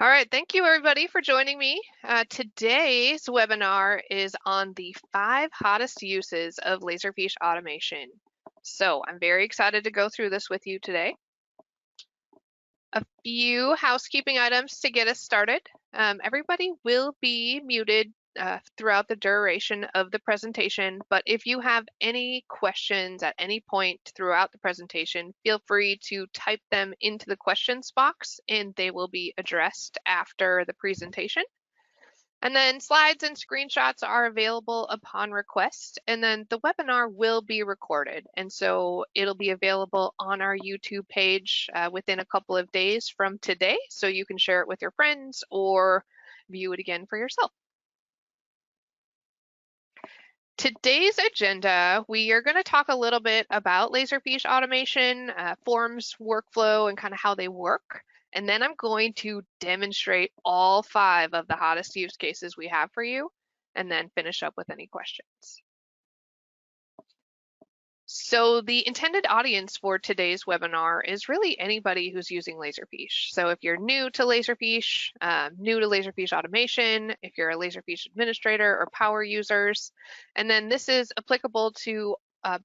All right, thank you everybody for joining me. Today's webinar is on the 5 hottest uses of Laserfiche automation. So I'm very excited to go through this with you today. A few housekeeping items to get us started. Everybody will be muted throughout the duration of the presentation, but if you have any questions at any point throughout the presentation, feel free to type them into the questions box and they will be addressed after the presentation. And then slides and screenshots are available upon request. And then the webinar will be recorded. And so it'll be available on our YouTube page within a couple of days from today. So you can share it with your friends or view it again for yourself. Today's agenda, we are going to talk a little bit about Laserfiche automation, forms, workflow, and kind of how they work. And then I'm going to demonstrate all 5 of the hottest use cases we have for you, and then finish up with any questions. So the intended audience for today's webinar is really anybody who's using Laserfiche. So if you're new to Laserfiche automation, if you're a Laserfiche administrator or power users, and then this is applicable to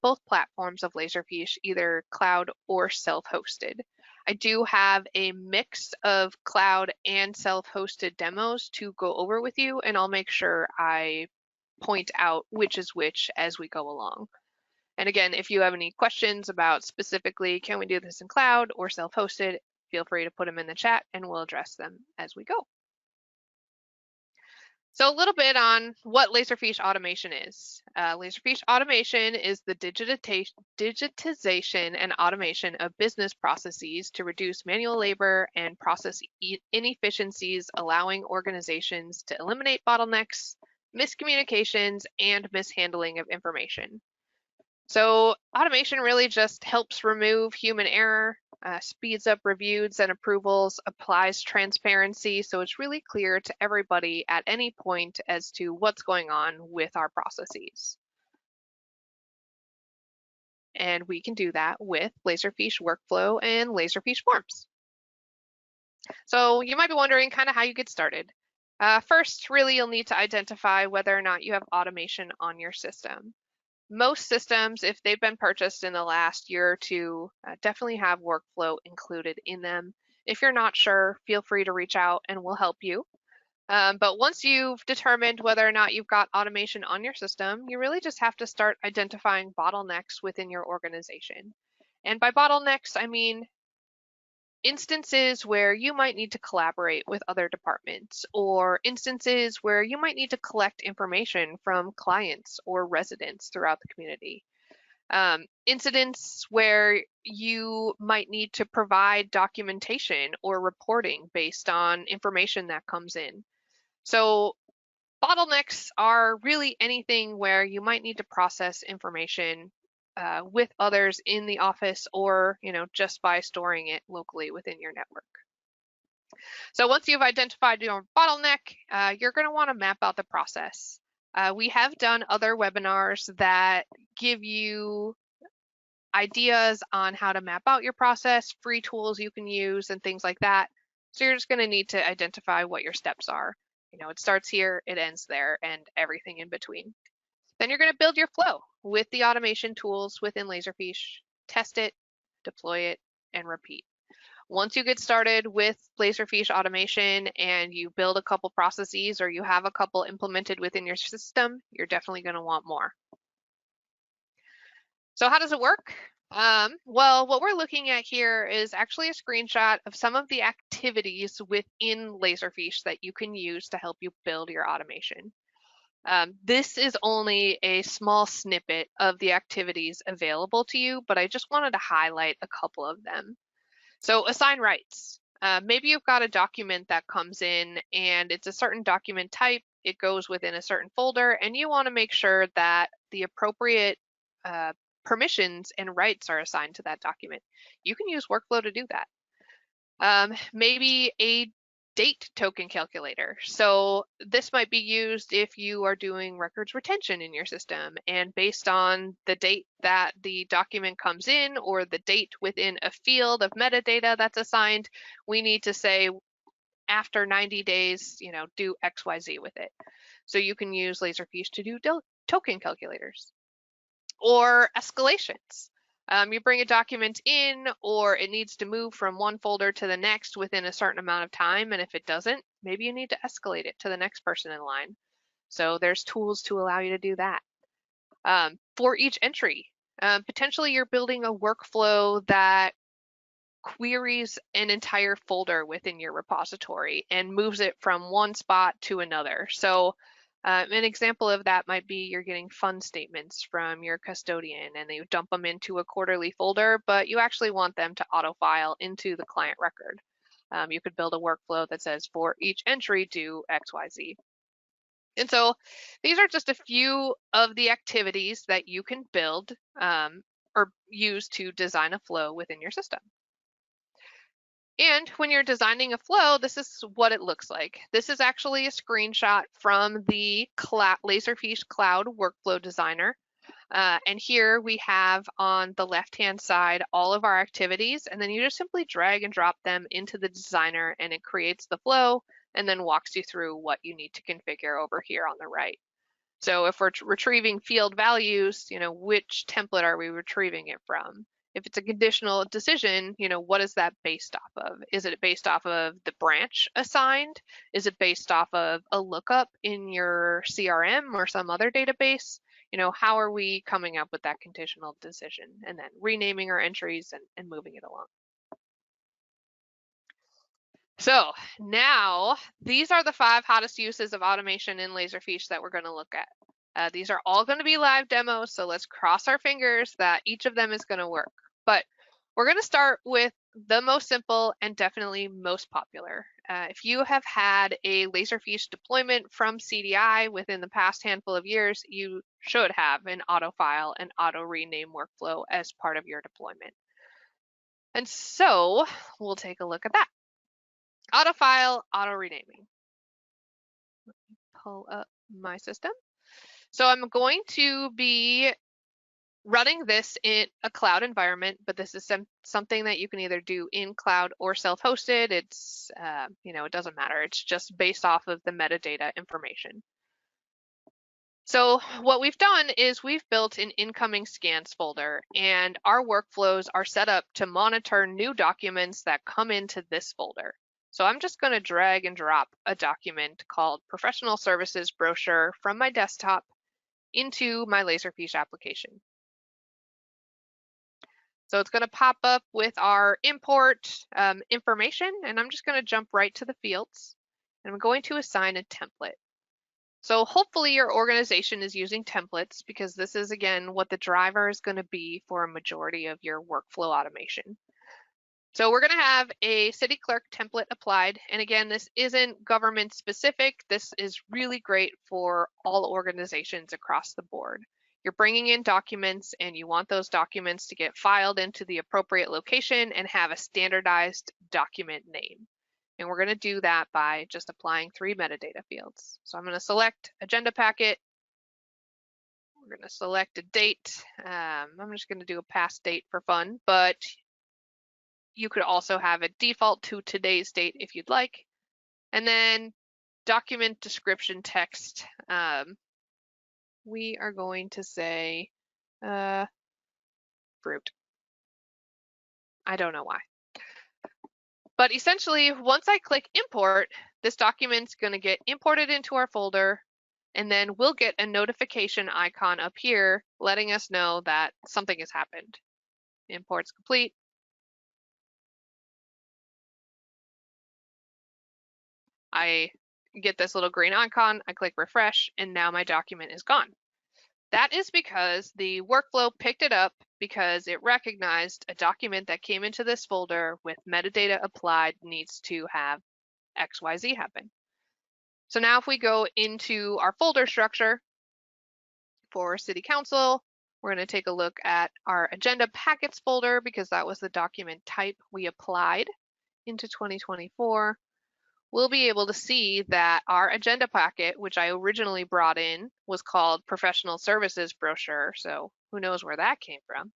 both platforms of Laserfiche, either cloud or self-hosted. I do have a mix of cloud and self-hosted demos to go over with you, and I'll make sure I point out which is which as we go along. And again, if you have any questions about specifically, can we do this in cloud or self-hosted, feel free to put them in the chat and we'll address them as we go. So a little bit on what Laserfiche automation is. Laserfiche automation is the digitization and automation of business processes to reduce manual labor and process inefficiencies, allowing organizations to eliminate bottlenecks, miscommunications, and mishandling of information. So automation really just helps remove human error, speeds up reviews and approvals, applies transparency, so it's really clear to everybody at any point as to what's going on with our processes. And we can do that with Laserfiche Workflow and Laserfiche Forms. So you might be wondering kind of how you get started. First, really, you'll need to identify whether or not you have automation on your system. Most systems, if they've been purchased in the last year or two, definitely have workflow included in them. If you're not sure, feel free to reach out and we'll help you. But once you've determined whether or not you've got automation on your system, you really just have to start identifying bottlenecks within your organization. And by bottlenecks, I mean instances where you might need to collaborate with other departments, or instances where you might need to collect information from clients or residents throughout the community. Incidents where you might need to provide documentation or reporting based on information that comes in. So bottlenecks are really anything where you might need to process information with others in the office, or just by storing it locally within your network. So once you've identified your bottleneck, you're going to want to map out the process. We have done other webinars that give you ideas on how to map out your process, free tools you can use, and things like that. So you're just going to need to identify what your steps are. It starts here, it ends there, and everything in between. Then you're going to build your flow with the automation tools within Laserfiche, test it, deploy it, and repeat. Once you get started with Laserfiche automation and you build a couple processes or you have a couple implemented within your system, you're definitely going to want more. So how does it work? Well, what we're looking at here is actually a screenshot of some of the activities within Laserfiche that you can use to help you build your automation. This is only a small snippet of the activities available to you, but I just wanted to highlight a couple of them. So assign rights. Maybe you've got a document that comes in and it's a certain document type, it goes within a certain folder, and you want to make sure that the appropriate permissions and rights are assigned to that document. You can use workflow to do that. Maybe a date token calculator. So this might be used if you are doing records retention in your system, and based on the date that the document comes in or the date within a field of metadata that's assigned, we need to say after 90 days, do XYZ with it. So you can use Laserfiche to do token calculators or escalations. You bring a document in, or it needs to move from one folder to the next within a certain amount of time, and if it doesn't, maybe you need to escalate it to the next person in line. So there's tools to allow you to do that. For each entry, potentially you're building a workflow that queries an entire folder within your repository and moves it from one spot to another. So an example of that might be you're getting fund statements from your custodian and you dump them into a quarterly folder, but you actually want them to auto-file into the client record. You could build a workflow that says for each entry, do XYZ. And so these are just a few of the activities that you can build or use to design a flow within your system. And when you're designing a flow, this is what it looks like. This is actually a screenshot from the Laserfiche Cloud Workflow Designer. And here we have on the left-hand side all of our activities, and then you just simply drag and drop them into the designer and it creates the flow and then walks you through what you need to configure over here on the right. So if we're retrieving field values, which template are we retrieving it from? If it's a conditional decision, what is that based off of? Is it based off of the branch assigned? Is it based off of a lookup in your CRM or some other database? How are we coming up with that conditional decision? And then renaming our entries and moving it along. So now these are the 5 hottest uses of automation in Laserfiche that we're going to look at. These are all going to be live demos, so let's cross our fingers that each of them is going to work. But we're going to start with the most simple and definitely most popular. If you have had a Laserfiche deployment from CDI within the past handful of years, you should have an auto-file and auto-rename workflow as part of your deployment. And so we'll take a look at that. Auto-file, auto-renaming. Let me pull up my system. So I'm going to be running this in a cloud environment, but this is something that you can either do in cloud or self-hosted. It's, it doesn't matter. It's just based off of the metadata information. So what we've done is we've built an incoming scans folder, and our workflows are set up to monitor new documents that come into this folder. So I'm just going to drag and drop a document called Professional Services Brochure from my desktop into my Laserfiche application. So it's going to pop up with our import information, and I'm just going to jump right to the fields, and I'm going to assign a template. So hopefully your organization is using templates, because this is, again, what the driver is going to be for a majority of your workflow automation. So we're going to have a city clerk template applied. And again, this isn't government specific. This is really great for all organizations across the board. You're bringing in documents and you want those documents to get filed into the appropriate location and have a standardized document name. And we're going to do that by just applying 3 metadata fields. So I'm going to select agenda packet. We're going to select a date. I'm just going to do a past date for fun, but you could also have it default to today's date if you'd like. And then document description text. We are going to say fruit. I don't know why. But essentially, once I click import, this document's going to get imported into our folder, and then we'll get a notification icon up here letting us know that something has happened. Import's complete. I get this little green icon, I click refresh, and now my document is gone. That is because the workflow picked it up because it recognized a document that came into this folder with metadata applied needs to have XYZ happen. So now if we go into our folder structure for City Council, we're going to take a look at our agenda packets folder because that was the document type we applied into 2024. We'll be able to see that our agenda packet, which I originally brought in, was called Professional Services Brochure, so who knows where that came from.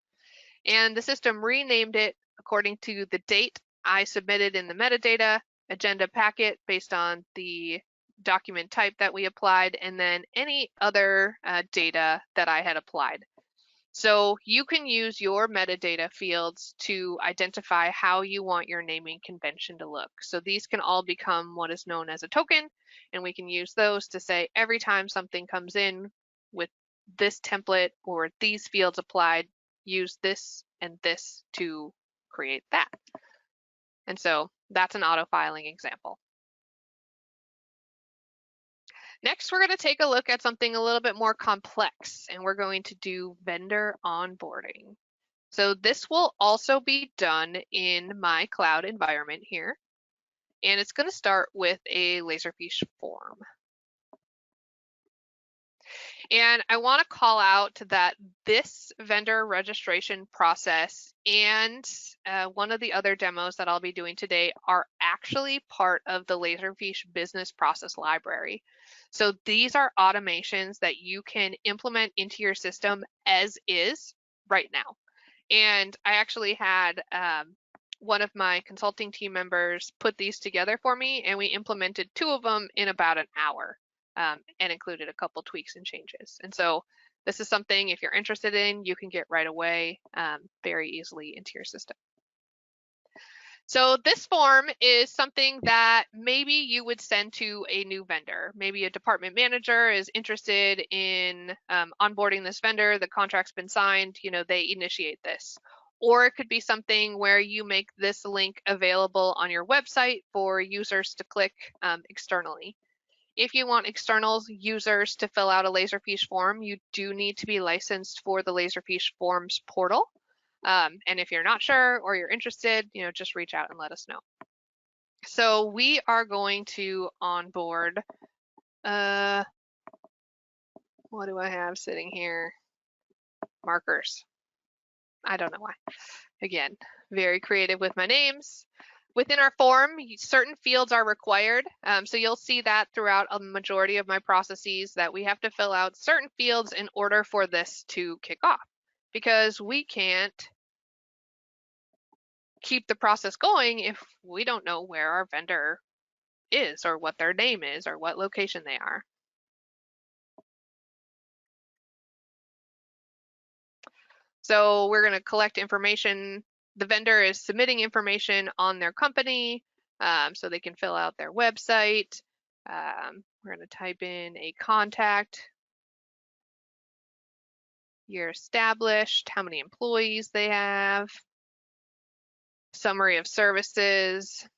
And the system renamed it according to the date I submitted in the metadata, agenda packet based on the document type that we applied, and then any other data that I had applied. So you can use your metadata fields to identify how you want your naming convention to look. So these can all become what is known as a token, and we can use those to say every time something comes in with this template or these fields applied, use this and this to create that. And so that's an auto-filing example. Next, we're going to take a look at something a little bit more complex, and we're going to do vendor onboarding. So this will also be done in my cloud environment here, and it's going to start with a Laserfiche form. And I want to call out that this vendor registration process and one of the other demos that I'll be doing today are actually part of the Laserfiche business process library. So these are automations that you can implement into your system as is right now. And I actually had one of my consulting team members put these together for me, and we implemented 2 of them in about an hour. And included a couple tweaks and changes. And so this is something, if you're interested in, you can get right away very easily into your system. So this form is something that maybe you would send to a new vendor. Maybe a department manager is interested in onboarding this vendor, the contract's been signed, they initiate this. Or it could be something where you make this link available on your website for users to click externally. If you want external users to fill out a Laserfiche form, you do need to be licensed for the Laserfiche Forms portal. And if you're not sure or you're interested, just reach out and let us know. So we are going to onboard, what do I have sitting here? Markers. I don't know why. Again, very creative with my names. Within our form, certain fields are required. So you'll see that throughout a majority of my processes that we have to fill out certain fields in order for this to kick off, because we can't keep the process going if we don't know where our vendor is or what their name is or what location they are. So we're going to collect information. The vendor is submitting information on their company, so they can fill out their website. We're going to type in a contact, year established, how many employees they have, summary of services,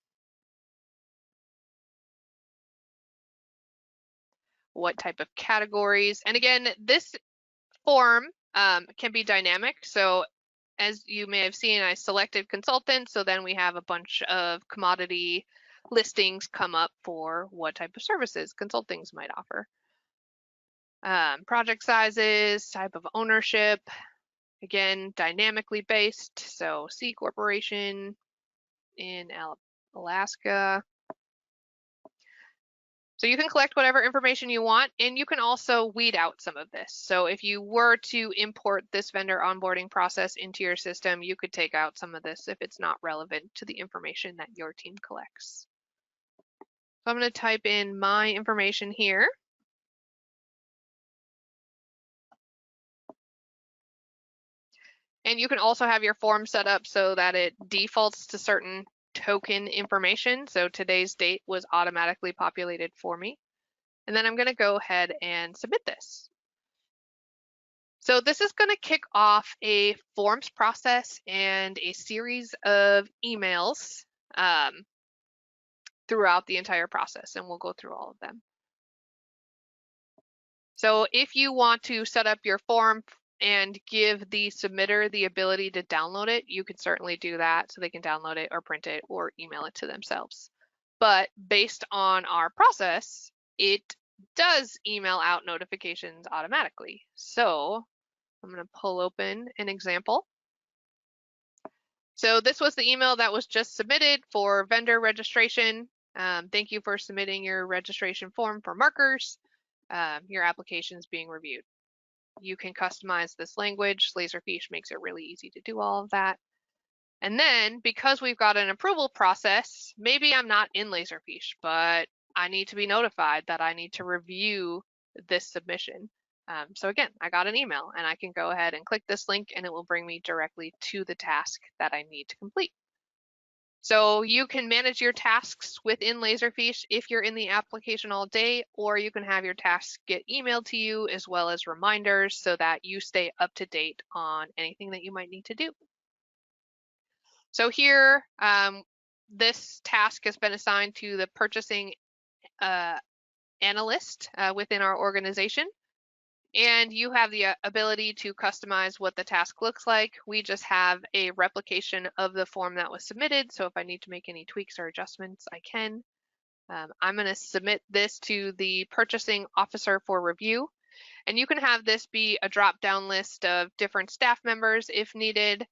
what type of categories. And again, this form can be dynamic. So as you may have seen, I selected consultant, so then we have a bunch of commodity listings come up for what type of services consultings might offer. Project sizes, type of ownership, again, dynamically based, so C Corporation in Alaska. So you can collect whatever information you want, and you can also weed out some of this. So if you were to import this vendor onboarding process into your system, you could take out some of this if it's not relevant to the information that your team collects. So I'm going to type in my information here. And you can also have your form set up so that it defaults to certain token information. So today's date was automatically populated for me. And then I'm going to go ahead and submit this. So this is going to kick off a forms process and a series of emails throughout the entire process, and we'll go through all of them. So if you want to set up your form and give the submitter the ability to download it, you can certainly do that, so they can download it or print it or email it to themselves. But based on our process, it does email out notifications automatically. So I'm going to pull open an example. So this was the email that was just submitted for vendor registration. Thank you for submitting your registration form for markers. Your application is being reviewed. You can customize this language. Laserfiche makes it really easy to do all of that. And then because we've got an approval process, maybe I'm not in Laserfiche, but I need to be notified that I need to review this submission. So again, I got an email and I can go ahead and click this link and it will bring me directly to the task that I need to complete. So you can manage your tasks within Laserfiche if you're in the application all day, or you can have your tasks get emailed to you as well as reminders so that you stay up to date on anything that you might need to do. So here, this task has been assigned to the purchasing analyst within our organization. And you have the ability to customize what the task looks like. We just have a replication of the form that was submitted. So if I need to make any tweaks or adjustments, I can. I'm going to submit this to the purchasing officer for review. And you can have this be a drop-down list of different staff members if needed,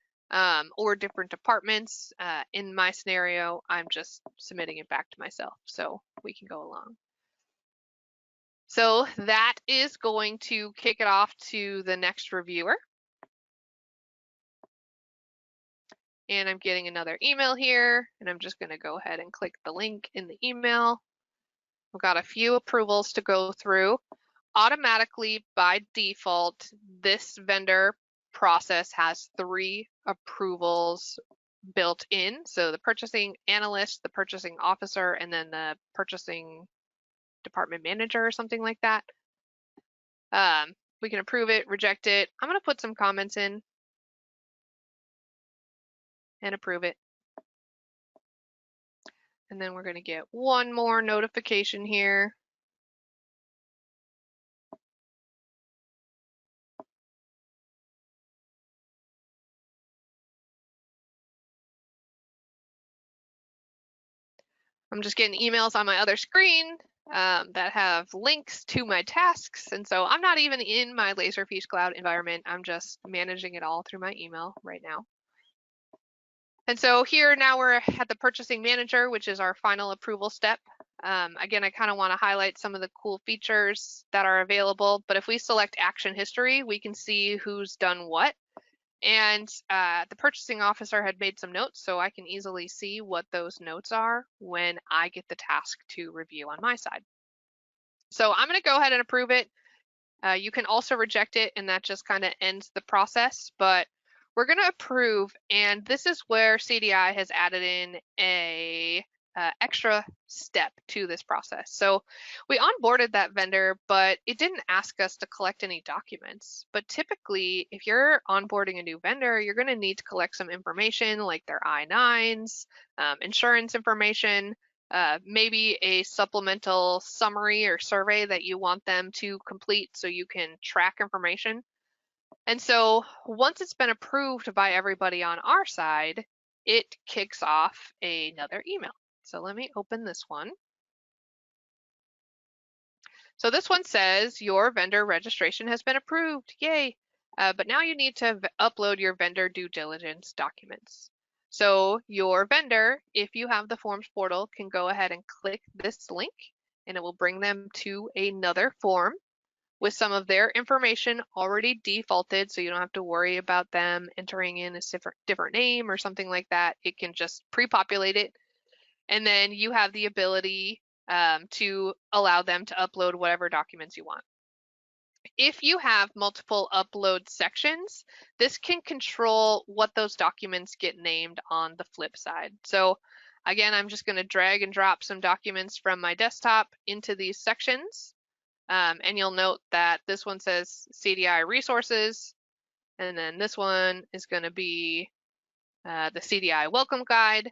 or different departments. In my scenario, I'm just submitting it back to myself, so we can go along. So that is going to kick it off to the next reviewer. And I'm getting another email here, and I'm just going to go ahead and click the link in the email. I've got a few approvals to go through. Automatically, by default, this vendor process has 3 approvals built in. So the purchasing analyst, the purchasing officer, and then the purchasing department manager or something like that. We can approve it, reject it. I'm going to put some comments in and approve it. And then we're going to get one more notification here. I'm just getting emails on my other screen that have links to my tasks. And so I'm not even in my Laserfiche cloud environment. I'm just managing it all through my email right now. And so here now we're at the purchasing manager, which is our final approval step. Again, I kind of want to highlight some of the cool features that are available. But if we select action history, we can see who's done what. And the purchasing officer had made some notes, so I can easily see what those notes are when I get the task to review on my side. So I'm going to go ahead and approve it. You can also reject it, and that just kind of ends the process. But we're going to approve, and this is where CDI has added in a extra step to this process. So we onboarded that vendor, but it didn't ask us to collect any documents. But typically, if you're onboarding a new vendor, you're going to need to collect some information like their I-9s, insurance information, maybe a supplemental summary or survey that you want them to complete so you can track information. And so once it's been approved by everybody on our side, it kicks off another email. So let me open this one. So this one says your vendor registration has been approved. Yay. But now you need to upload your vendor due diligence documents. So your vendor, if you have the forms portal, can go ahead and click this link and it will bring them to another form with some of their information already defaulted, so you don't have to worry about them entering in a different name or something like that. It can just pre-populate it. And then you have the ability to allow them to upload whatever documents you want. If you have multiple upload sections, this can control what those documents get named on the flip side. So again, I'm just going to drag and drop some documents from my desktop into these sections. And you'll note that this one says CDI resources, and then this one is going to be the CDI welcome guide.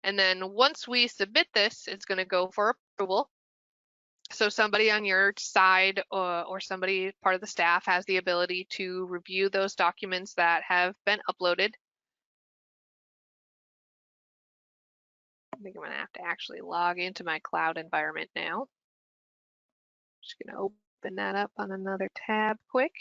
And then once we submit this, it's going to go for approval. So somebody on your side or somebody part of the staff has the ability to review those documents that have been uploaded. I think I'm going to have to actually log into my cloud environment now. Just going to open that up on another tab quick.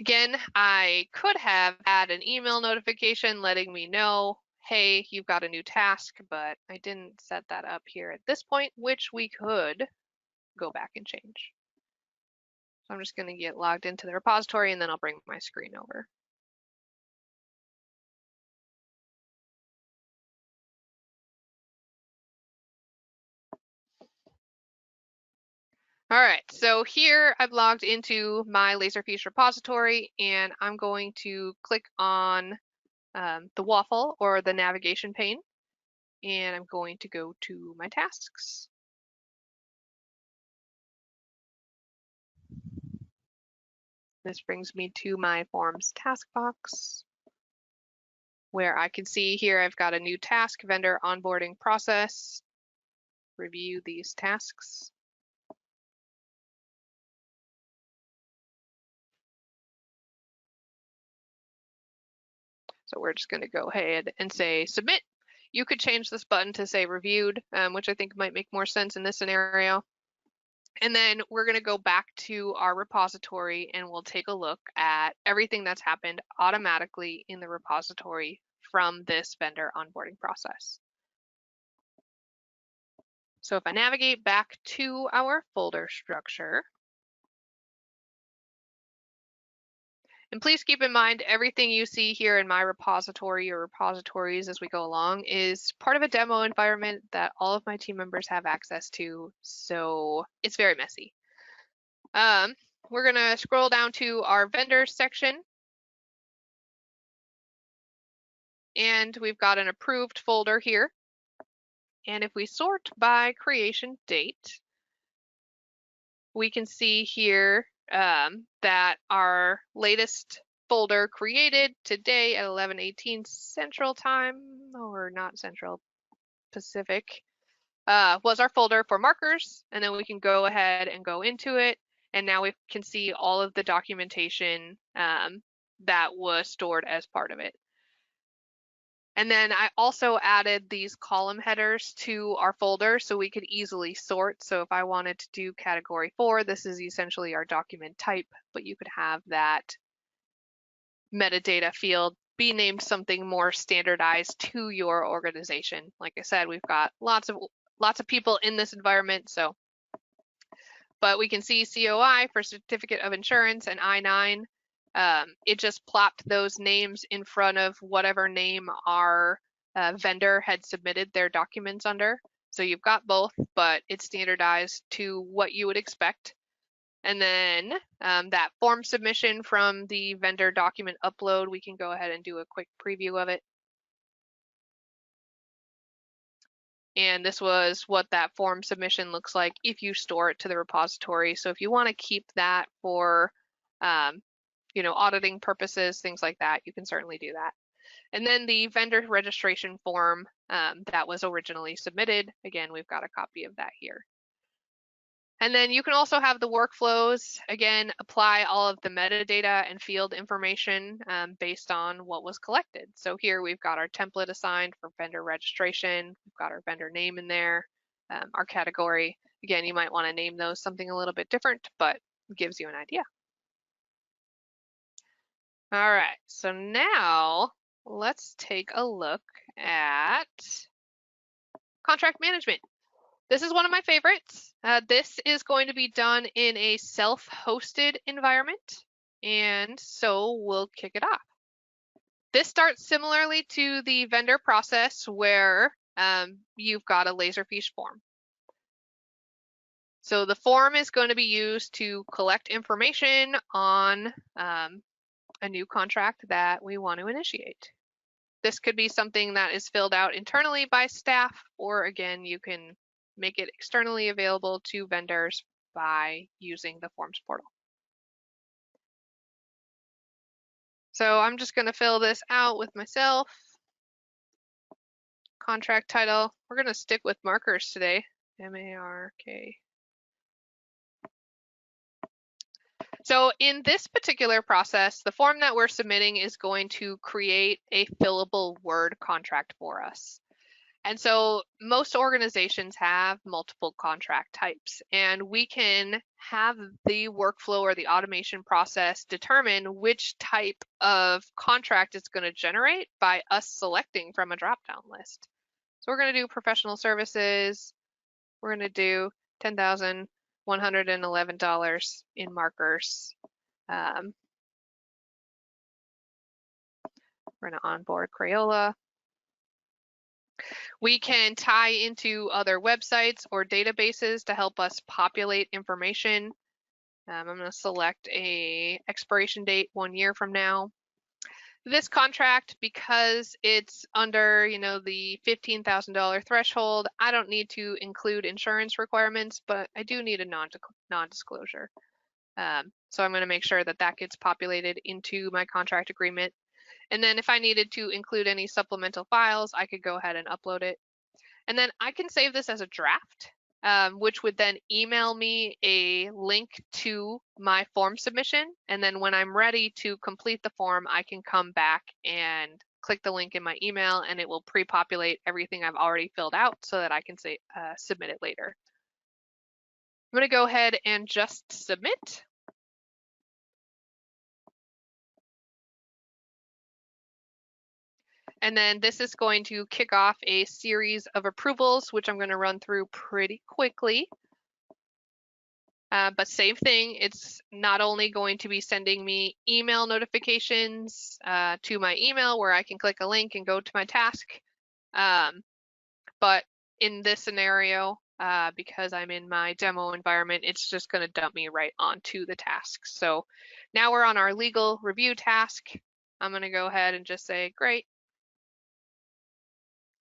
Again, I could have had an email notification letting me know, hey, you've got a new task, but I didn't set that up here at this point, which we could go back and change. So I'm just going to get logged into the repository and then I'll bring my screen over. All right, so here I've logged into my Laserfiche repository and I'm going to click on the waffle or the navigation pane, and I'm going to go to my tasks. This brings me to my forms task box, where I can see here I've got a new task, vendor onboarding process. Review these tasks. So we're just going to go ahead and say submit. You could change this button to say reviewed, which I think might make more sense in this scenario. And then we're going to go back to our repository and we'll take a look at everything that's happened automatically in the repository from this vendor onboarding process. So if I navigate back to our folder structure, and please keep in mind, everything you see here in my repository or repositories as we go along is part of a demo environment that all of my team members have access to, so it's very messy. We're gonna scroll down to our vendors section, and we've got an approved folder here. And if we sort by creation date, we can see here that our latest folder created today at 11:18 Central Time, or not Central, Pacific, was our folder for markers. And then we can go ahead and go into it. And now we can see all of the documentation that was stored as part of it. And then I also added these column headers to our folder so we could easily sort. So if I wanted to do category 4, this is essentially our document type, but you could have that metadata field be named something more standardized to your organization. Like I said, we've got lots of people in this environment, but we can see COI for certificate of insurance and I-9. It just plopped those names in front of whatever name our vendor had submitted their documents under. So you've got both, but it's standardized to what you would expect. And then that form submission from the vendor document upload, we can go ahead and do a quick preview of it. And this was what that form submission looks like if you store it to the repository. So if you want to keep that for auditing purposes, things like that, you can certainly do that. And then the vendor registration form that was originally submitted, again, we've got a copy of that here. And then you can also have the workflows, again, apply all of the metadata and field information based on what was collected. So here we've got our template assigned for vendor registration. We've got our vendor name in there, our category. Again, you might want to name those something a little bit different, but it gives you an idea. All right, so now let's take a look at contract management. This is one of my favorites. This is going to be done in a self-hosted environment, and so we'll kick it off. This starts similarly to the vendor process where you've got a Laserfiche form. So the form is going to be used to collect information on a new contract that we want to initiate. This could be something that is filled out internally by staff, or again, you can make it externally available to vendors by using the forms portal. So I'm just going to fill this out with myself. Contract title, we're going to stick with markers today, M-A-R-K. So in this particular process, the form that we're submitting is going to create a fillable Word contract for us. And so most organizations have multiple contract types, and we can have the workflow or the automation process determine which type of contract it's going to generate by us selecting from a drop-down list. So we're going to do professional services. We're going to do $10,111 in markers. We're going to onboard Crayola. We can tie into other websites or databases to help us populate information. I'm going to select a expiration date 1 year from now. This contract, because it's under, the $15,000 threshold, I don't need to include insurance requirements, but I do need a non-disclosure. So I'm going to make sure that that gets populated into my contract agreement. And then if I needed to include any supplemental files, I could go ahead and upload it. And then I can save this as a draft, which would then email me a link to my form submission. And then when I'm ready to complete the form, I can come back and click the link in my email, and it will pre-populate everything I've already filled out so that I can say submit it later. I'm going to go ahead and just submit. And then this is going to kick off a series of approvals, which I'm going to run through pretty quickly. But same thing, it's not only going to be sending me email notifications to my email where I can click a link and go to my task. But in this scenario, because I'm in my demo environment, it's just going to dump me right onto the task. So now we're on our legal review task. I'm going to go ahead and just say, great.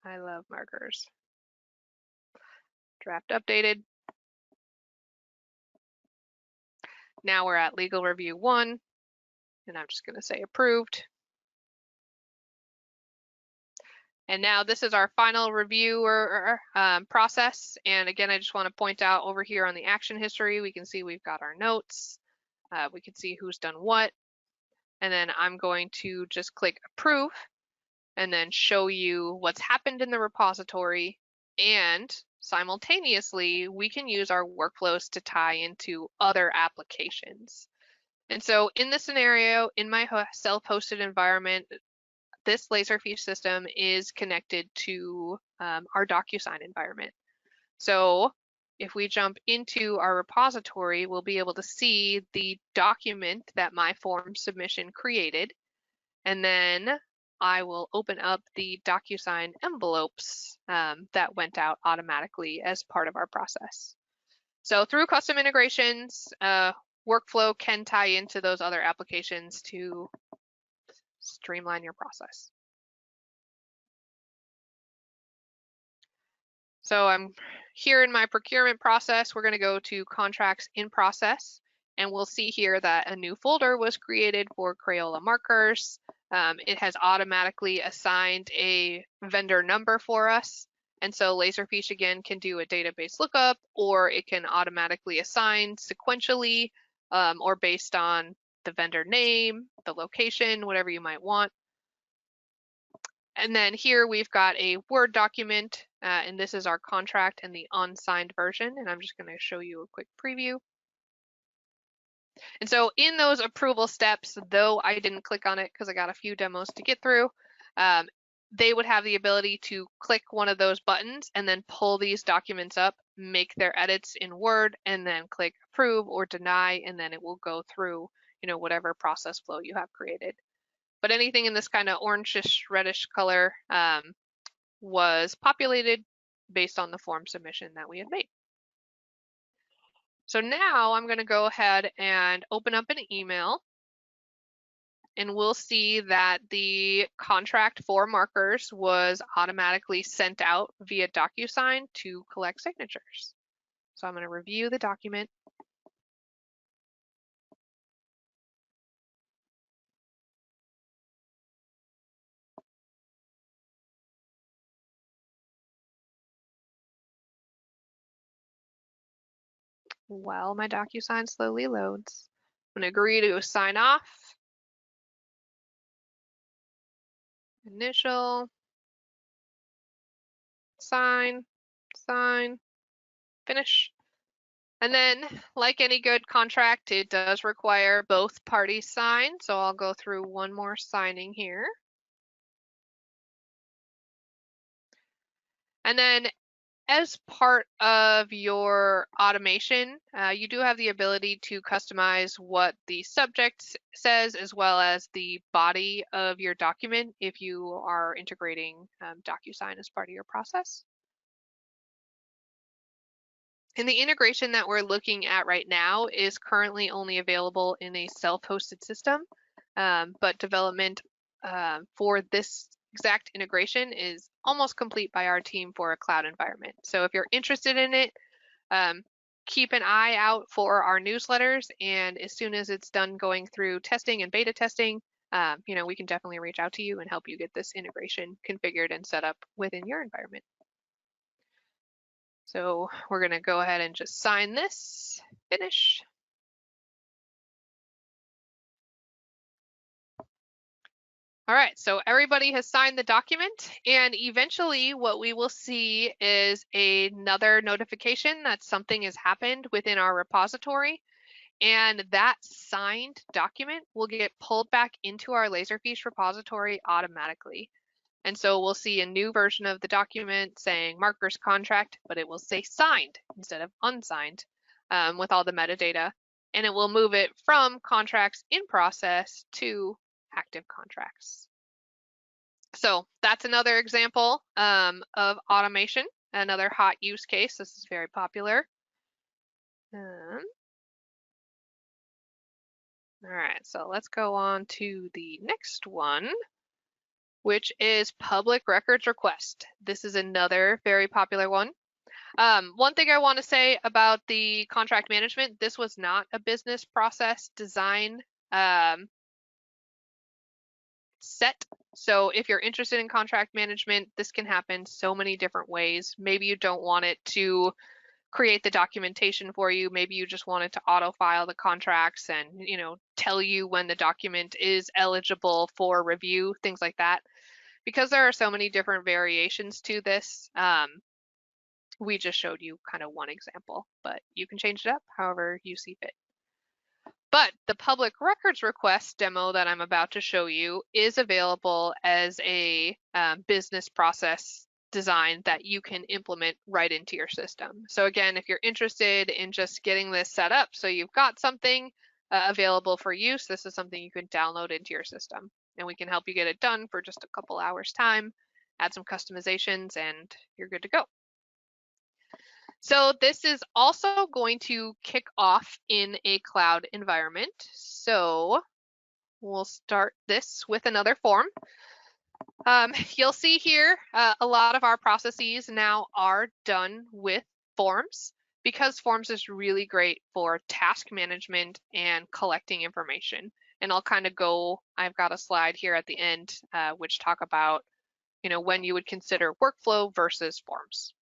I love markers. Draft updated. Now we're at legal review 1, and I'm just going to say approved. And now this is our final review or process. And again, I just want to point out over here on the action history, we can see we've got our notes. We can see who's done what. And then I'm going to just click approve and then show you what's happened in the repository. And simultaneously, we can use our workflows to tie into other applications. And so in this scenario, in my self-hosted environment, this Laserfiche system is connected to our DocuSign environment. So if we jump into our repository, we'll be able to see the document that my form submission created. And then I will open up the DocuSign envelopes that went out automatically as part of our process. So through custom integrations, workflow can tie into those other applications to streamline your process. So I'm here in my procurement process. We're going to go to contracts in process, and we'll see here that a new folder was created for Crayola markers. It has automatically assigned a vendor number for us. And so Laserfiche again can do a database lookup, or it can automatically assign sequentially or based on the vendor name, the location, whatever you might want. And then here we've got a Word document, and this is our contract and the unsigned version. And I'm just going to show you a quick preview. And so in those approval steps, though I didn't click on it because I got a few demos to get through, they would have the ability to click one of those buttons and then pull these documents up, make their edits in Word, and then click approve or deny, and then it will go through, whatever process flow you have created. But anything in this kind of orangish reddish color was populated based on the form submission that we had made. So now I'm going to go ahead and open up an email, and we'll see that the contract for markers was automatically sent out via DocuSign to collect signatures. So I'm going to review the document. While my DocuSign slowly loads, I'm going to agree to sign off. Initial. sign, sign, finish. And then, like any good contract, it does require both parties sign. So I'll go through one more signing here. And then as part of your automation, you do have the ability to customize what the subject says as well as the body of your document if you are integrating DocuSign as part of your process. And the integration that we're looking at right now is currently only available in a self-hosted system, but development for this exact integration is almost complete by our team for a cloud environment. So if you're interested in it, keep an eye out for our newsletters, and as soon as it's done going through testing and beta testing, we can definitely reach out to you and help you get this integration configured and set up within your environment. So we're going to go ahead and just sign this, finish. All right, so everybody has signed the document, and eventually what we will see is another notification that something has happened within our repository, and that signed document will get pulled back into our Laserfiche repository automatically. And so we'll see a new version of the document saying markers contract, but it will say signed instead of unsigned with all the metadata. And it will move it from contracts in process to active contracts. So that's another example of automation, another hot use case. This is very popular. All right, so let's go on to the next one, which is public records request. This is another very popular one. One thing I want to say about the contract management, this was not a business process design set. So if you're interested in contract management, this can happen so many different ways. Maybe you don't want it to create the documentation for you. Maybe you just want it to auto-file the contracts and, tell you when the document is eligible for review, things like that. Because there are so many different variations to this, we just showed you kind of one example, but you can change it up however you see fit. But the public records request demo that I'm about to show you is available as a business process design that you can implement right into your system. So again, if you're interested in just getting this set up so you've got something available for use, this is something you can download into your system. And we can help you get it done for just a couple hours time, add some customizations, and you're good to go. So this is also going to kick off in a cloud environment. So we'll start this with another form. You'll see here a lot of our processes now are done with forms, because forms is really great for task management and collecting information. And I'll kind of I've got a slide here at the end which talk about, when you would consider workflow versus forms.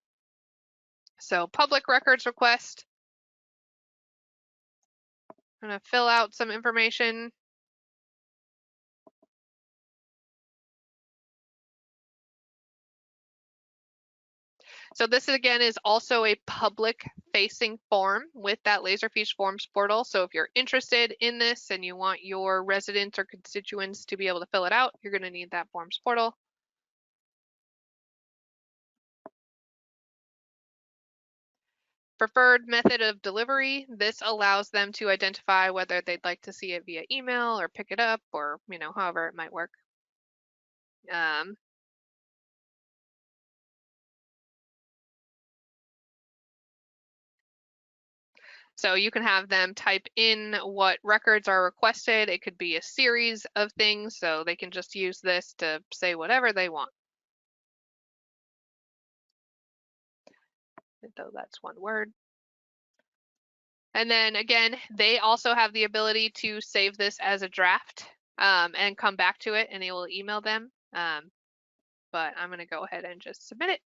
So public records request, I'm going to fill out some information. So this again is also a public facing form with that Laserfiche Forms portal. So if you're interested in this and you want your residents or constituents to be able to fill it out, you're going to need that Forms portal. Preferred method of delivery, this allows them to identify whether they'd like to see it via email or pick it up, or however it might work. So you can have them type in what records are requested. It could be a series of things, so they can just use this to say whatever they want. Though that's one word. And then again, they also have the ability to save this as a draft and come back to it, and it will email them. But I'm going to go ahead and just submit it.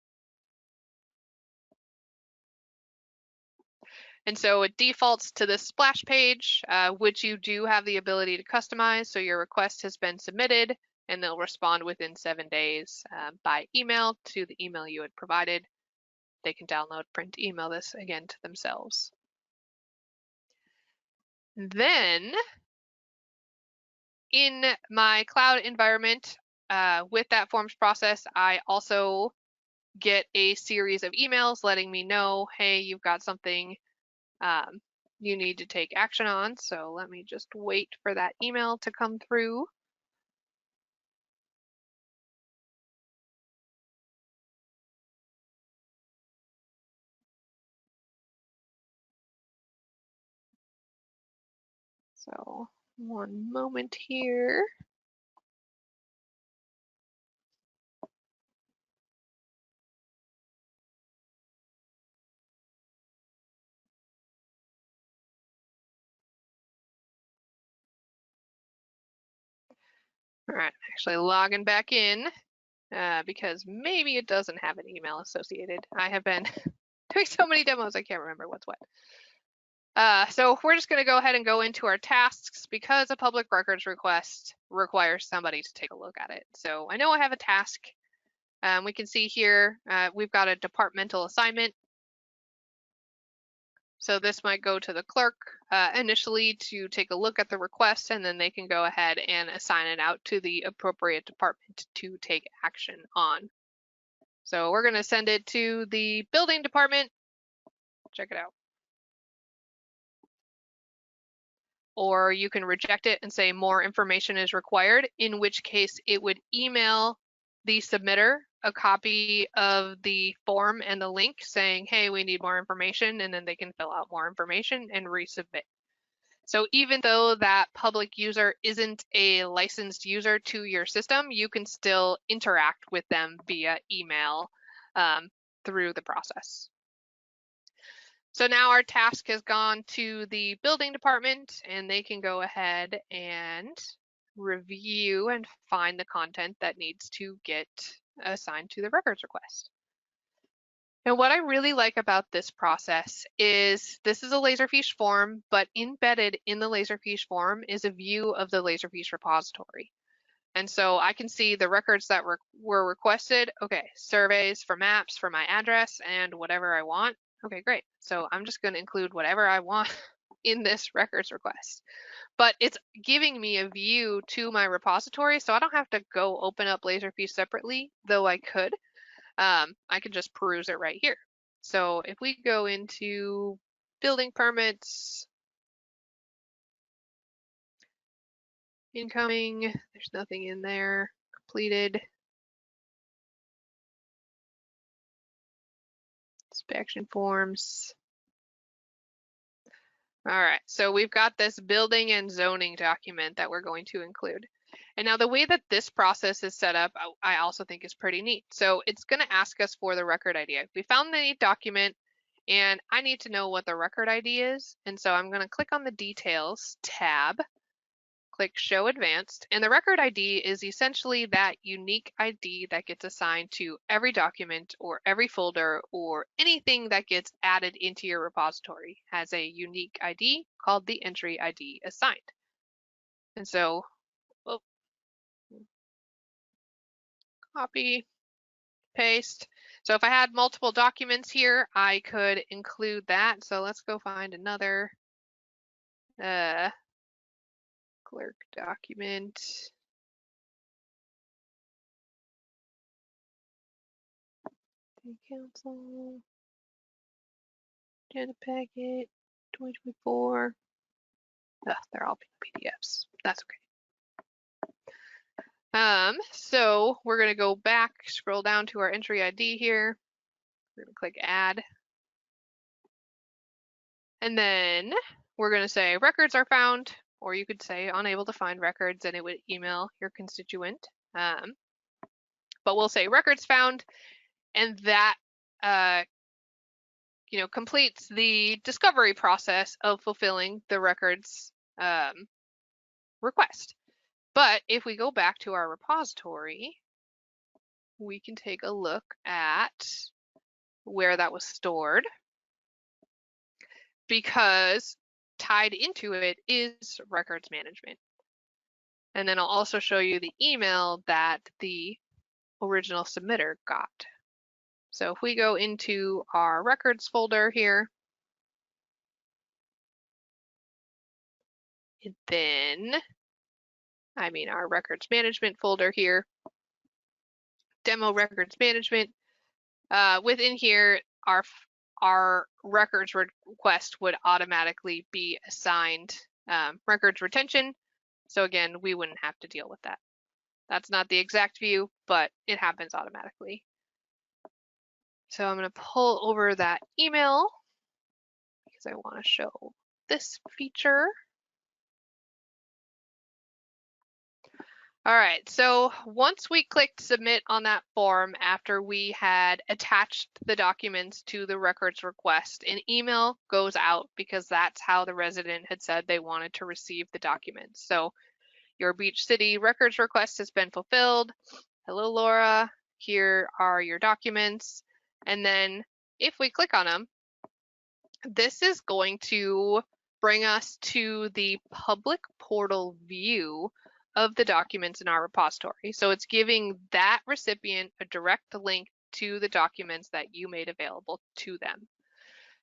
And so it defaults to this splash page, which you do have the ability to customize. So your request has been submitted. and they'll respond within 7 days by email to the email you had provided. They can download, print, email this again to themselves. Then in my cloud environment, with that forms process, I also get a series of emails letting me know, hey, you've got something you need to take action on. So let me just wait for that email to come through. So one moment here. All right, actually logging back in because maybe it doesn't have an email associated. I have been doing so many demos, I can't remember what's what. So we're just going to go ahead and go into our tasks because a public records request requires somebody to take a look at it. So I know I have a task. We can see here we've got a departmental assignment. So this might go to the clerk initially to take a look at the request, and then they can go ahead and assign it out to the appropriate department to take action on. So we're going to send it to the building department. Check it out. Or you can reject it and say more information is required, in which case it would email the submitter a copy of the form and the link saying, hey, we need more information, and then they can fill out more information and resubmit. So even though that public user isn't a licensed user to your system, you can still interact with them via email through the process. So now our task has gone to the building department, and they can go ahead and review and find the content that needs to get assigned to the records request. And what I really like about this process is this is a Laserfiche form, but embedded in the Laserfiche form is a view of the Laserfiche repository. And so I can see the records that were requested. Okay, surveys for maps for my address and whatever I want. Okay, great. So I'm just going to include whatever I want in this records request. But it's giving me a view to my repository, so I don't have to go open up Laserfiche separately, though I could. I can just peruse it right here. So if we go into building permits, incoming, there's nothing in there, completed, inspection forms. All right, so we've got this building and zoning document that we're going to include. And now the way that this process is set up, I also think is pretty neat. So it's going to ask us for the record ID. We found the document, and I need to know what the record ID is. And so I'm going to click on the Details tab, click Show Advanced, and the record ID is essentially that unique ID that gets assigned to every document or every folder or anything that gets added into your repository has a unique ID called the entry ID assigned. And so, copy, paste. So if I had multiple documents here, I could include that. So let's go find another clerk document. Council, agenda packet, 2024. They're all PDFs. That's okay. So we're going to go back, scroll down to our entry ID here. We're going to click Add. And then we're going to say records are found, or you could say unable to find records, and it would email your constituent. But we'll say records found, and that completes the discovery process of fulfilling the records request. But if we go back to our repository, we can take a look at where that was stored, because tied into it is records management. And then I'll also show you the email that the original submitter got. So if we go into our records folder here, and then, our records management folder here, demo records management, within here, our records request would automatically be assigned records retention. So again, we wouldn't have to deal with that. That's not the exact view, but it happens automatically. So I'm going to pull over that email because I want to show this feature. All right, so once we clicked submit on that form after we had attached the documents to the records request, an email goes out because that's how the resident had said they wanted to receive the documents. So your Beach City records request has been fulfilled. Hello, Laura. Here are your documents. And then if we click on them, this is going to bring us to the public portal view of the documents in our repository. So it's giving that recipient a direct link to the documents that you made available to them.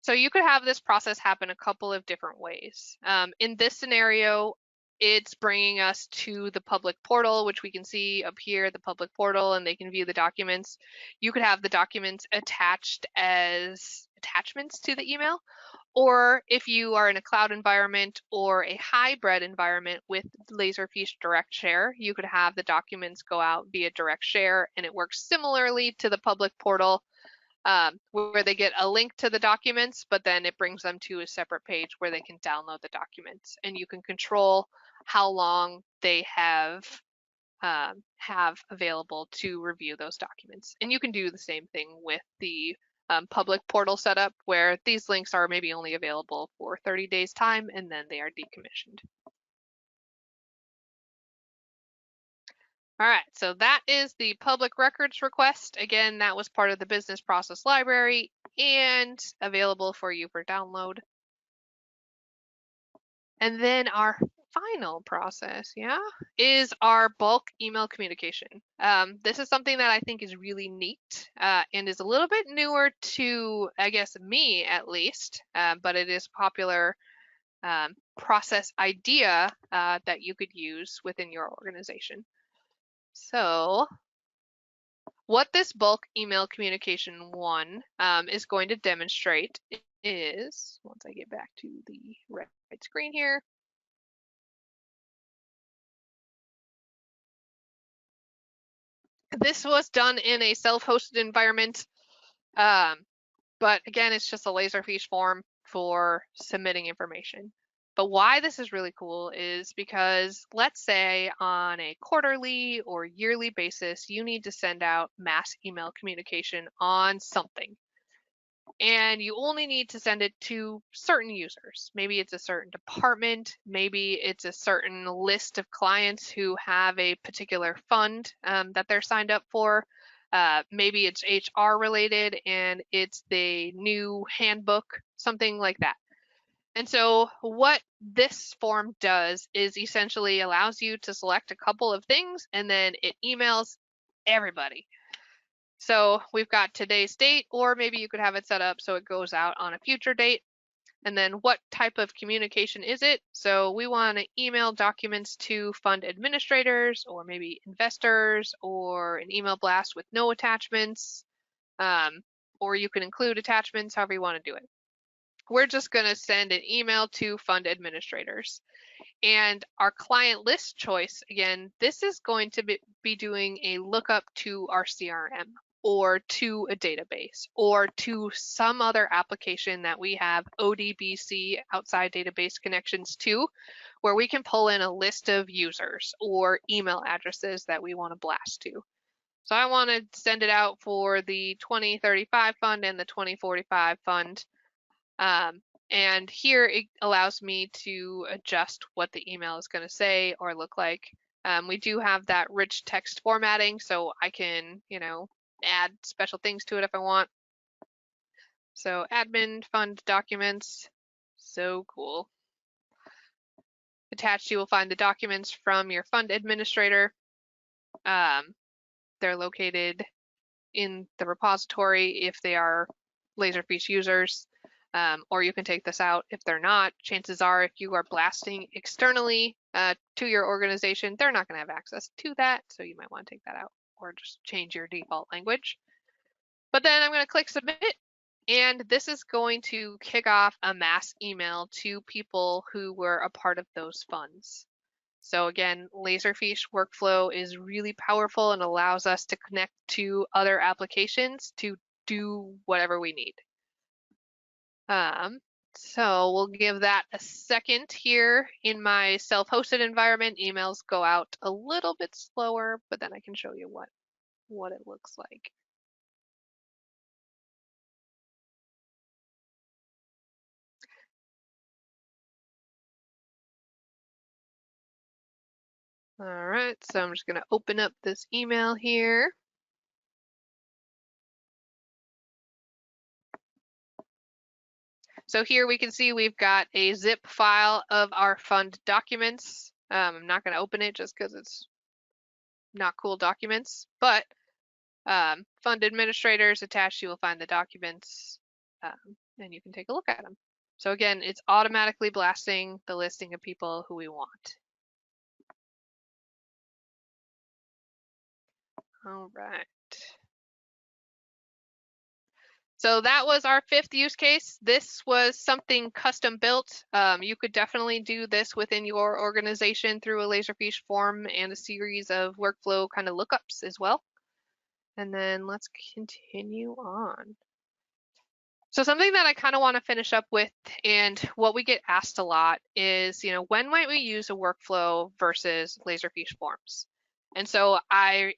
So you could have this process happen a couple of different ways. In this scenario, it's bringing us to the public portal, which we can see up here, the public portal, and they can view the documents. You could have the documents attached as attachments to the email, or if you are in a cloud environment or a hybrid environment with Laserfiche Direct Share, you could have the documents go out via Direct Share, and it works similarly to the public portal, where they get a link to the documents, but then it brings them to a separate page where they can download the documents, and you can control how long they have available to review those documents. And you can do the same thing with the public portal setup, where these links are maybe only available for 30 days time and then they are decommissioned. All right, so that is the public records request. Again, that was part of the business process library and available for you for download. And then our final process, is our bulk email communication. This is something that I think is really neat and is a little bit newer to, I guess, me at least, but it is a popular process idea that you could use within your organization. So what this bulk email communication one is going to demonstrate is, once I get back to the right screen here, this was done in a self-hosted environment, but again, it's just a Laserfiche form for submitting information. But why this is really cool is because let's say on a quarterly or yearly basis, you need to send out mass email communication on something. And you only need to send it to certain users. Maybe it's a certain department, maybe it's a certain list of clients who have a particular fund that they're signed up for. Maybe it's HR related and it's the new handbook, something like that. And so what this form does is essentially allows you to select a couple of things and then it emails everybody. So we've got today's date, or maybe you could have it set up so it goes out on a future date. And then what type of communication is it? So we want to email documents to fund administrators or maybe investors, or an email blast with no attachments, or you can include attachments, however you want to do it. We're just going to send an email to fund administrators. And our client list choice, again, this is going to be doing a lookup to our CRM or to a database or to some other application that we have ODBC, outside database connections to, where we can pull in a list of users or email addresses that we want to blast to. So I want to send it out for the 2035 fund and the 2045 fund. And here it allows me to adjust what the email is going to say or look like. We do have that rich text formatting, so I can, add special things to it if I want. So admin fund documents, so cool. Attached, you will find the documents from your fund administrator. They're located in the repository if they are Laserfiche users, or you can take this out if they're not. Chances are if you are blasting externally to your organization, they're not going to have access to that, so you might want to take that out or just change your default language. But then I'm going to click submit, and this is going to kick off a mass email to people who were a part of those funds. So again, Laserfiche workflow is really powerful and allows us to connect to other applications to do whatever we need. So we'll give that a second here. In my self-hosted environment, emails go out a little bit slower, but then I can show you what it looks like. All right, so I'm just going to open up this email here. So here we can see we've got a zip file of our fund documents. I'm not going to open it just because it's not cool documents, but fund administrators attached, you will find the documents and you can take a look at them. So again, it's automatically blasting the listing of people who we want. All right. So that was our 5th use case. This was something custom built. You could definitely do this within your organization through a Laserfiche form and a series of workflow kind of lookups as well. And then let's continue on. So something that I kind of want to finish up with, and what we get asked a lot is, when might we use a workflow versus Laserfiche forms? And so I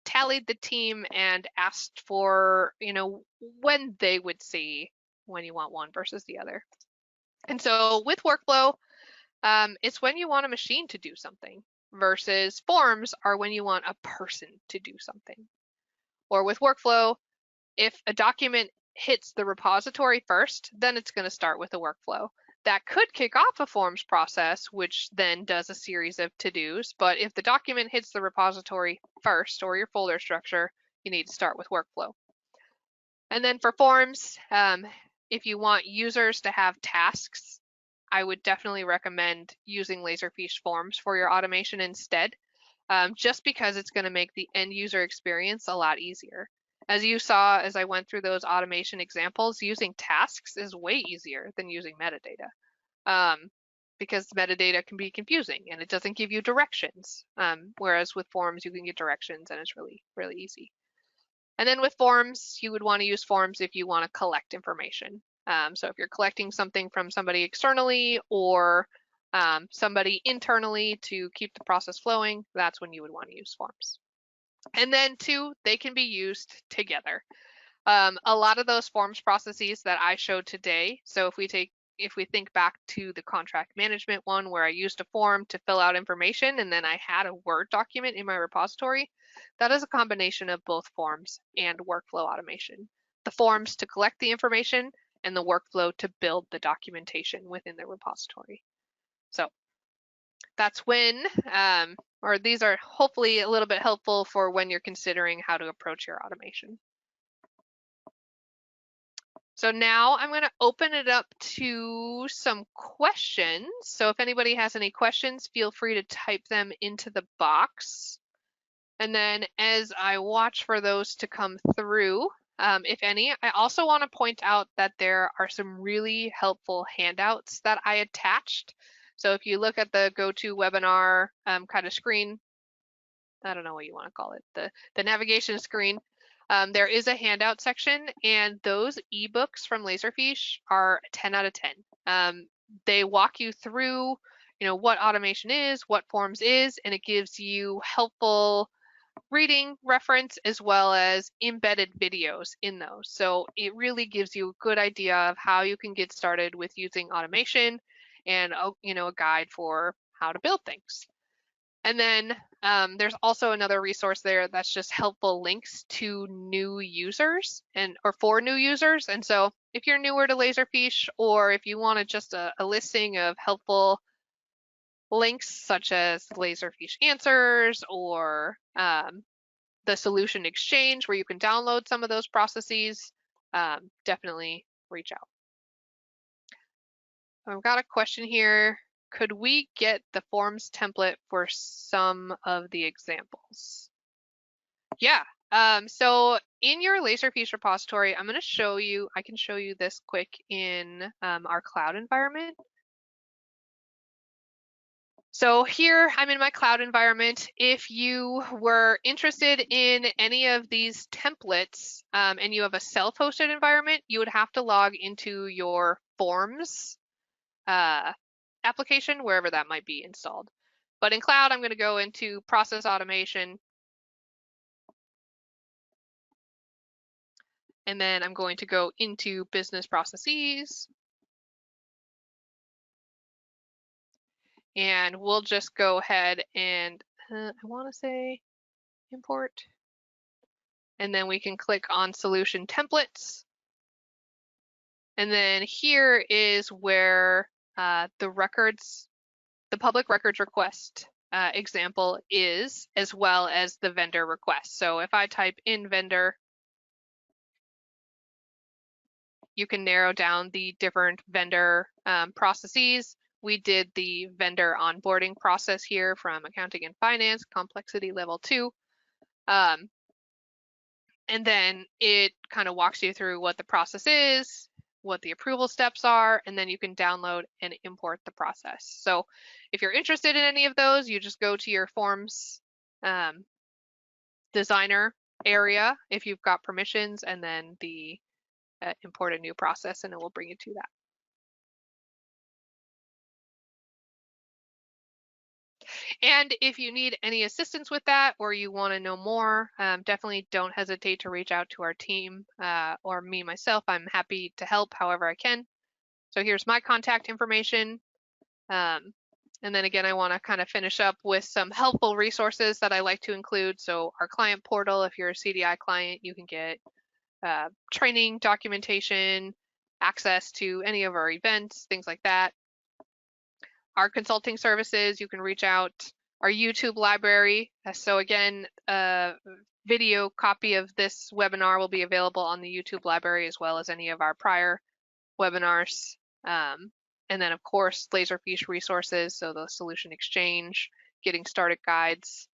tallied the team and asked for, when they would see when you want one versus the other. And so with workflow, it's when you want a machine to do something versus forms are when you want a person to do something. Or with workflow, if a document hits the repository first, then it's going to start with a workflow. That could kick off a forms process, which then does a series of to-dos. But if the document hits the repository first, or your folder structure, you need to start with workflow. And then for forms, if you want users to have tasks, I would definitely recommend using Laserfiche forms for your automation instead, just because it's going to make the end user experience a lot easier. As you saw as I went through those automation examples, using tasks is way easier than using metadata, because metadata can be confusing and it doesn't give you directions, whereas with forms you can get directions and it's really, really easy. And then with forms, you would want to use forms if you want to collect information. So if you're collecting something from somebody externally or somebody internally to keep the process flowing, that's when you would want to use forms. And then 2, they can be used together. A lot of those forms processes that I showed today, so if we think back to the contract management one where I used a form to fill out information and then I had a Word document in my repository, that is a combination of both forms and workflow automation. The forms to collect the information and the workflow to build the documentation within the repository. So that's when, or these are hopefully a little bit helpful for when you're considering how to approach your automation. So now I'm going to open it up to some questions. So if anybody has any questions, feel free to type them into the box. And then as I watch for those to come through, if any, I also want to point out that there are some really helpful handouts that I attached. So if you look at the GoToWebinar kind of screen, I don't know what you want to call it, the navigation screen, there is a handout section, and those ebooks from Laserfiche are 10 out of 10. They walk you through, what automation is, what forms is, and it gives you helpful reading reference as well as embedded videos in those. So it really gives you a good idea of how you can get started with using automation and a guide for how to build things. And then there's also another resource there that's just helpful links to new users or for new users. And so if you're newer to Laserfiche, or if you wanted just a listing of helpful links such as Laserfiche Answers or the Solution Exchange where you can download some of those processes, definitely reach out. I've got a question here. Could we get the forms template for some of the examples? Yeah. So in your Laserfiche repository, I'm going to show you, I can show you this quick in our cloud environment. So here I'm in my cloud environment. If you were interested in any of these templates and you have a self-hosted environment, you would have to log into your forms application, wherever that might be installed. But in cloud, I'm going to go into process automation. And then I'm going to go into business processes. And we'll just go ahead and I want to say import. And then we can click on solution templates. And then here is where the public records request example is, as well as the vendor request. So if I type in vendor, you can narrow down the different vendor processes. We did the vendor onboarding process here from accounting and finance, complexity level 2. And then it kind of walks you through what the process is, what the approval steps are, and then you can download and import the process. So if you're interested in any of those, you just go to your forms designer area if you've got permissions, and then the import a new process, and it will bring you to that. And if you need any assistance with that, or you want to know more, definitely don't hesitate to reach out to our team or me myself. I'm happy to help however I can. So here's my contact information. And then again, I want to kind of finish up with some helpful resources that I like to include. So our client portal, if you're a CDI client, you can get training documentation, access to any of our events, things like that. Our consulting services, you can reach out. Our YouTube library. So again, a video copy of this webinar will be available on the YouTube library, as well as any of our prior webinars. And then of course, Laserfiche resources, so the Solution Exchange, getting started guides.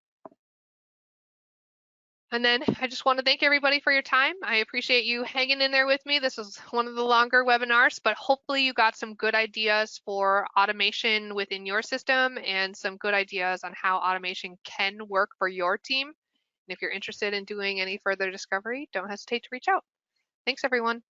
And then I just want to thank everybody for your time. I appreciate you hanging in there with me. This is one of the longer webinars, but hopefully you got some good ideas for automation within your system and some good ideas on how automation can work for your team. And if you're interested in doing any further discovery, don't hesitate to reach out. Thanks, everyone.